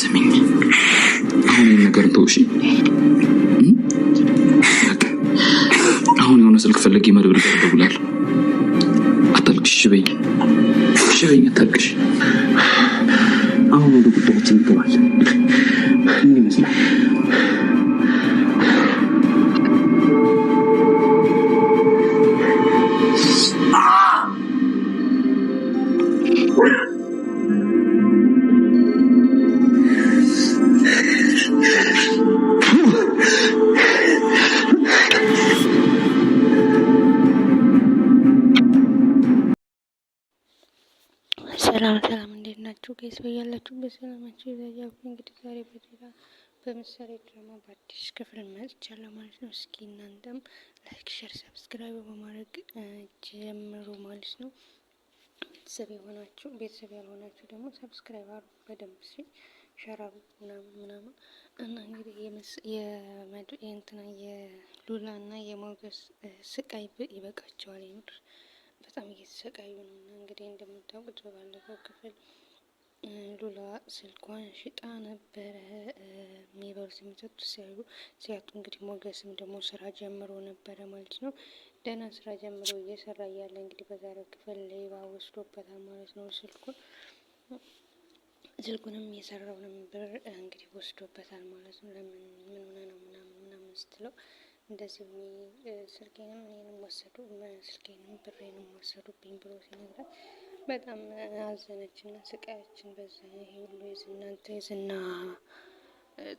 ስሚኝ፣ አሁን ነገር ተውሽ። አሁን የሆነ ስልክ ፈለጊ መድብል ጋር ደውላለሁ። አታልቅሽ፣ እሺ በይኝ፣ አታልቅሽ። አሁን ወደ ጉዳያችን እንገባለን። ምን ይመስላል? ሰላም እንዴት ናችሁ? ጋይስ በያላችሁበት ሰላማችሁ ይብዛ። እንግዲህ ዛሬ በምሳሌ ድራማ በአዲስ ክፍል መጥቻለሁ ማለት ነው። እስኪ እናንተም ላይክ፣ ሼር፣ ሰብስክራይብ በማድረግ ጀምሩ ማለት ነው። ቤተሰብ ያልሆናችሁ ደግሞ ሰብስክራይብ አድርጉ በደንብ ሼር አድርጉ ምናምን እና እንግዲህ የሉላ እና የሞገስ ስቃይ ይበቃቸዋል። የምር በጣም እየተሰቃዩ ነው። እና እንግዲህ እንደምታውቁት በባለፈው ክፍል ሉላ ስልኳን ሽጣ ነበረ የሚበሉት የሚጠጡት ሲያጡ እንግዲህ ሞገስም ደግሞ ስራ ጀምሮ ነበረ ማለት ነው። ደህና ስራ ጀምሮ እየሰራ እያለ እንግዲህ በዛሬው ክፍል ሌባ ወስዶበታል ማለት ነው። ስልኩንም የሰራውንም ብር እንግዲህ ወስዶበታል ማለት ነው። ለምን ምን ሆነ ነው ምናምን ስትለው እንደዚህ ስልኬንም እኔንም ወሰዱ፣ ስልኬንም ብሬንም ወሰዱብኝ ብሎ ሲነግራት በጣም አዘነች እና ስቃያችን በዛ፣ ይሄ ሁሉ የዝና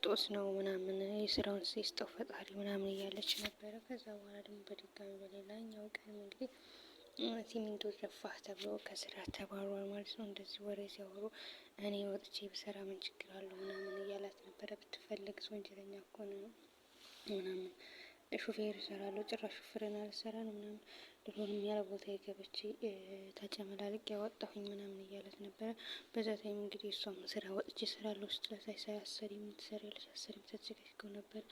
ጦስ ነው ምናምን የስራውን ሲስጠው ፈጣሪ ምናምን እያለች ነበረ። ከዛ በኋላ ደግሞ በድጋሚ በሌላኛው ቀን እንግዲህ ሲሚንቶ ደፋህ ተብሎ ከስራ ተባሯል ማለት ነው። እንደዚህ ወሬ ሲያወሩ እኔ ወጥቼ ብሰራ ምን ችግር አለው ምናምን እያላት ነበረ። ብትፈልግ ወንጀለኛ እኮ ነው ምናምን ሹፌር እሰራለሁ፣ ጭራሽ ሹፍርና ልሰራ ነው ምናምን ድሮንም ያለ ቦታ የገበች ተጨመላልቅ ያወጣሁኝ ምናምን እያለት ነበረ። በዛ ታይም እንግዲህ እሷም ስራ ወጥቼ እሰራለሁ ስትለሳይ ሳያሰሪ የምትሰሪያለሽ አሰሪ ተቸገሽከው ነበር።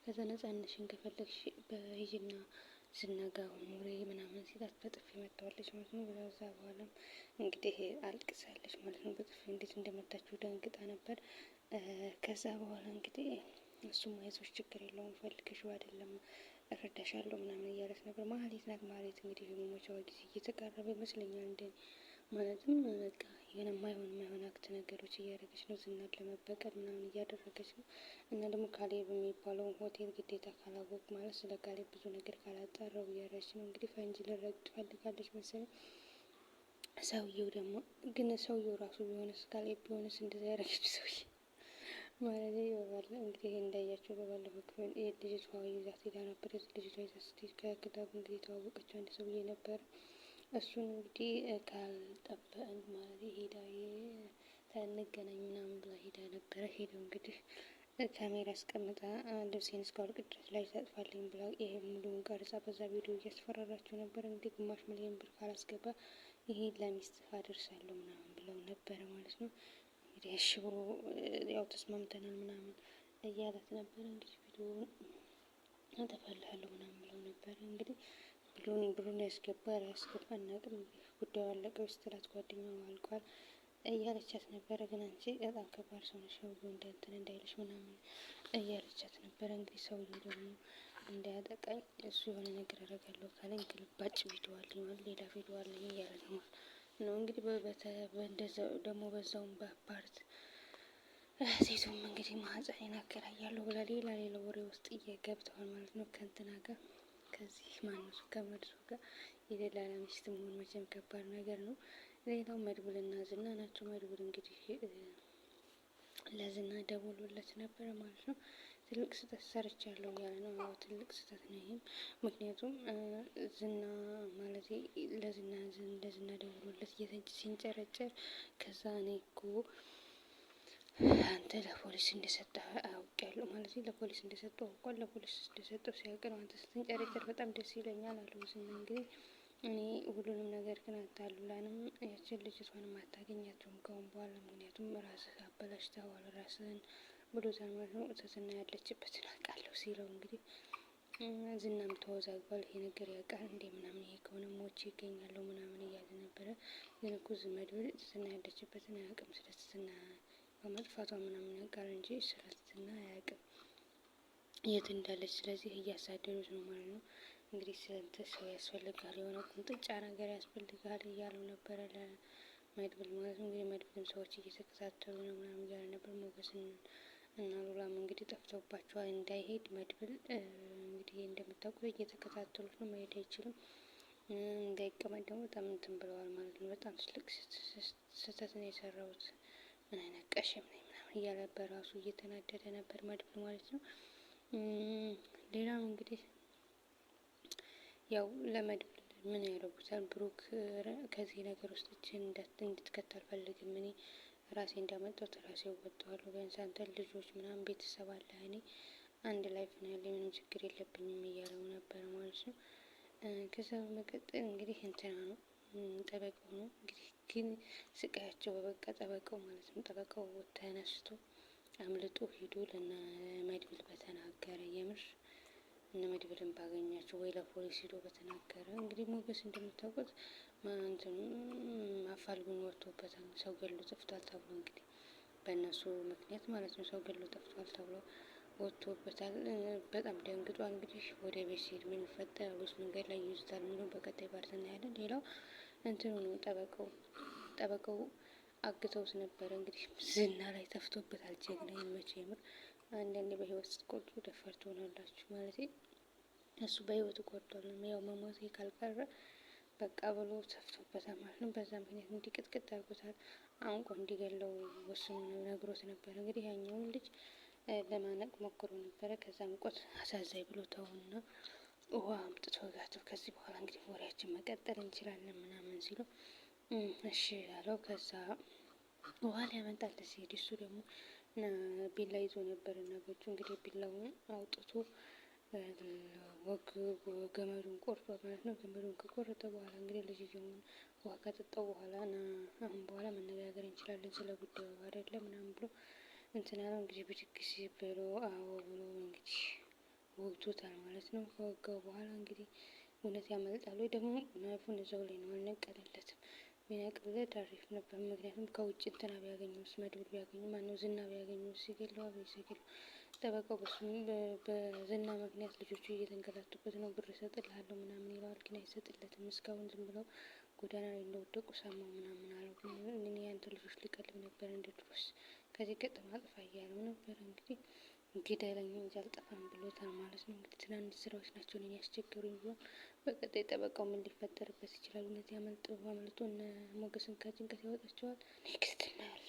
ከዛ ነጻነትሽን ከፈለግሽ በሂጂና ዝናጋ ኑሬ ምናምን ሲላት በጥፊ መታዋለች ማለት ነው። በዛ በኋላም እንግዲህ አልቅሳለች ማለት ነው። በጥፊ እንዴት እንደመታችሁ ደንግጣ ነበር። ከዛ በኋላ እንግዲህ እሱም አይዞሽ ችግር የለውም ፈልገሽው አይደለም እረዳሻለሁ ምናምን እያለት ነበር። ማህሌት እንግዲህ የመሞቻዋ ጊዜ እየተቃረበ ይመስለኛል። እንደ ማለትም በቃ የሆነ የማይሆን አክት ነገሮች እያደረገች ነው፣ ዝናን ለመበቀል ምናምን እያደረገች ነው። እና ደግሞ ካሌብ የሚባለውን ሆቴል ግዴታ ካላወቅ ማለት ስለ ካሌብ ብዙ ነገር ካላጣራው እያደረገች ነው። እንግዲህ ፈንጂ ልረግጥ ትፈልጋለች መሰለኝ። ሰውየው ራሱ ቢሆንስ ካሌብ ቢሆንስ እንደዛ ያደረገች ሰውዬ ማለት እንግዲህ እንዳያቸው በባለፈው ክፍል ልጅቷ ይዛት ሄዳ ነበር። ልጅቷ ይዛት ስትሄድ ከክለቡ እንግዲህ የተዋወቀችው አንድ ሰውዬ ነበር። እሱን እንግዲህ ካልጠበቅን ማለት ሄዳ እንገናኝ ምናምን ብላ ሄዳ ነበረ። ሄደው እንግዲህ ካሜራ አስቀምጣ ልብሴን እስካወልቅ ድረስ ላይ ታጥፋልኝ ብላ ይሄ ሙሉውን ቀርጻ በዛ ቪዲዮ እያስፈራራቸው ነበር። እንግዲህ 5,000,000 ብር ካላስገባ ይሄ ለሚስትህ አደርሳለሁ ምናምን ብለው ነበረ ማለት ነው። እንግዲህ እሺ ብሎ ያው ተስማምተናል ምናምን እያላት ነበር። እንግዲህ ቪዲዮውን አጠፋልሃለሁ ምናምን ብለው ነበር። እንግዲህ ብሩን ያስገባ አናውቅም፣ ጉዳዩ አለቀ ስትላት ጓደኛዋ አልቋል እያለቻት ነበረ። ግን አንቺ በጣም ከባድ ሰው ነሽ፣ ሰውዬው እንትን እንዳይልሽ ምናምን እያለቻት ነበረ። እንግዲህ ሰውዬው ደግሞ እንዳያጠቃኝ እሱ የሆነ ነገር አደርጋለሁ ካለኝ ግልባጭ ቪዲዮ አለኝ ማለት ሌላ ቪዲዮ አለኝ እያለ ነው። እንግዲህ በእንደዛው ደግሞ በዛውም በፓርት ሴቱም እንግዲህ ማህፀኔን አከራያለሁ ብላ ሌላ ወሬ ውስጥ እየገብተዋል ማለት ነው። ከእንትና ጋር ከዚህ ማነሱ ከመድሱ ጋር የደላላ ሚስት መሆን መቼም ከባድ ነገር ነው። ሌላው መድብልና ዝና ናቸው። መድብል እንግዲህ ለዝና ደውሎለት ነበረ ማለት ነው። ትልቅ ስህተት ሰርቻለሁ እያለ ነው። ያው ትልቅ ስህተት ነው ይሄም፣ ምክንያቱም ዝና ማለት ለዝና ደውሎለት ሲንጨረጨር ከዛ እኔ እኮ አንተ ለፖሊስ እንደሰጠህ አውቄያለሁ ማለት ለፖሊስ እንደሰጠው አውቋል። ለፖሊስ እንደሰጠው ሲያውቅ ነው አንተ ስትንጨረጨር በጣም ደስ ይለኛል አለው ዝና። እንግዲህ እኔ ሁሉንም ነገር ግን አታሉላንም ያችን ልጅቷንም አታገኛቸውም ከአሁን በኋላ ምክንያቱም ራስህ አበላሽተዋል ራስህን ብሎታል ማለት ነው። ትትና ያለችበትን አውቃለሁ ሲለው እንግዲህ ዝናም ተወዛግቧል። ይሄ ነገር ያውቃል እንዴ ምናምን፣ ይሄ ከሆነ ሞቼ ይገኛለሁ ምናምን እያለ ነበረ። ግን እኮ መድብል ትትና ያለችበትን አያውቅም። ስለ ትትና በመጥፋቷ ምናምን ያውቃል እንጂ ስለትና አያውቅም የት እንዳለች። ስለዚህ እያሳደዱት ነው ማለት ነው። እንግዲህ ስንት ሰው ያስፈልጋል፣ የሆነ ቁንጥጫ ነገር ያስፈልጋል እያሉ ነበረ ለመድብል ማለት ነው። እንግዲህ መድብልም ሰዎች እየተከታተሉ ነው ምናምን እያለ ነበር። ሞገስን እና ሉላም እንግዲህ ጠፍተውባቸዋል እንዳይሄድ መድብል እንግዲህ እንደምታውቁት እየተከታተሉት ነው። መሄድ አይችልም። እንዳይቀመጥ ደግሞ በጣም እንትን ብለዋል ማለት ነው። በጣም ትልቅ ስህተት ነው የሰራሁት፣ ምን አይነት ቀሽም ነኝ ምናምን እያለ በራሱ እየተናደደ ነበር መድብል ማለት ነው። ሌላው እንግዲህ ያው ለመድብል ምን ያደርጉታል፣ ብሩክ ከዚህ ነገር ውስጥ እጅህን እንድትከት አልፈልግም፣ እኔ ራሴ እንዳመጣሁት ራሴ ወጥተዋለሁ፣ ቢያንስ አንተ ልጆች ምናምን ቤተሰብ አለ፣ እኔ አንድ ላይፍ ነው ያለኝ፣ ምንም ችግር የለብኝም እያለው ነበር ማለት ነው። ከዛ በመቀጠል እንግዲህ እንትና ነው ጠበቃው ነው እንግዲህ ግን ስቃያቸው በበቃ ጠበቃው ማለት ነው። ጠበቃው ተነስቶ አምልጦ ሂዶ ለነ መድብል በተናገረ የምር እነ መድብልን ባገኛቸው ወይ ለፖሊስ ሂዶ በተናገረ። እንግዲህ ሞገስ እንደምታውቁት አፋልጉኝ ወጥቶበታል፣ ሰው ገሎ ጠፍቷል ተብሎ እንግዲህ በእነሱ ምክንያት ማለት ነው። ሰው ገሎ ጠፍቷል ተብሎ ወጥቶበታል። በጣም ደንግጧል። እንግዲህ ወደ ቤት ሲሄድ ምን ይፈጠራል ወይስ መንገድ ላይ ይይዙታል የሚለውን በቀጣይ ፓርት እናያለን። ሌላው እንትኑ ነው ጠበቃው አግተውት ነበረ። እንግዲህ ዝና ላይ ተፍቶበታል። ጀግና ይመች የምር አንዳንዴ በህይወት ስትቆርጡ ደፋር ትሆናላችሁ ማለት እሱ በህይወት ቆርጧል። ያው መሞቴ ካልቀረ በቃ ብሎ ተፍቶበታል ማለት ነው። በዛ ምክንያት እንዲቅጥቅጥ አድርጎታል። አንቆ እንዲገለው ወስኖ ነግሮት ነበር። እንግዲህ ያኛውን ልጅ ለማነቅ ሞክሮ ነበረ። ከዛ አንቆት አሳዛኝ ብሎ ተውና ውሃ አምጥቶ ጋተው። ከዚህ በኋላ እንግዲህ ወሬያችን መቀጠል እንችላለን ምናምን ሲሉ እሺ ያለው። ከዛ ውሃ ሊያመጣለት ሲሄድ እሱ ደግሞ ቢላ ይዞ ነበር እና በእጁ እንግዲህ ቢላውን አውጥቶ ገመዱን ቆርጦ ማለት ነው። ገመዱን ከቆረጠ በኋላ እንግዲህ ልጅየውን ውሃ ከጠጣው በኋላ አሁን በኋላ መነጋገር እንችላለን ስለ ጉዳዩ አይደለም ምናምን ብሎ እንትና ነው እንግዲህ ብድግ ብሎ አዎ ብሎ እንግዲህ ወግቶታል ማለት ነው። ከወጋው በኋላ እንግዲህ እውነት ያመልጣል ወይ ደግሞ ናይፉን እዛው ላይ ነው አልነቀለለትም። ቢነቅልለት አሪፍ ነበር። ምክንያቱም ከውጭ እንትና ቢያገኘውስ መድብል ቢያገኘው ማነው ዝና ቢያገኘውስ ሲገለው አቤት ሲገለው። ጠበቃው በዝና ምክንያት ልጆቹ እየተንገላቱበት ነው፣ ብር እሰጥልሃለሁ ምናምን ይለዋል፣ ግን አይሰጥለትም። እስካሁን ዝም ብለው ጎዳና ላይ እንደወደቁ ሰማው ምናምን አለው። እኔ ያንተ ልጆች ሊቀልብ ነበር እንደ ድሮስ ከዚህ ገጥማ አጥፋ እያለው ነበር። እንግዲህ ግደለኝ እንጂ አልጠፋም ብሎታል ማለት ነው። እንግዲህ ትናንሽ ስራዎች ናቸው እኔን ያስቸገሩኝ ብሏል። በቀጣይ ጠበቃው ምን ሊፈጠርበት ይችላል? እውነት አመልጦ እነ ሞገስን ከጭንቀት ያወጣቸዋል? ኔክስት እናያለን።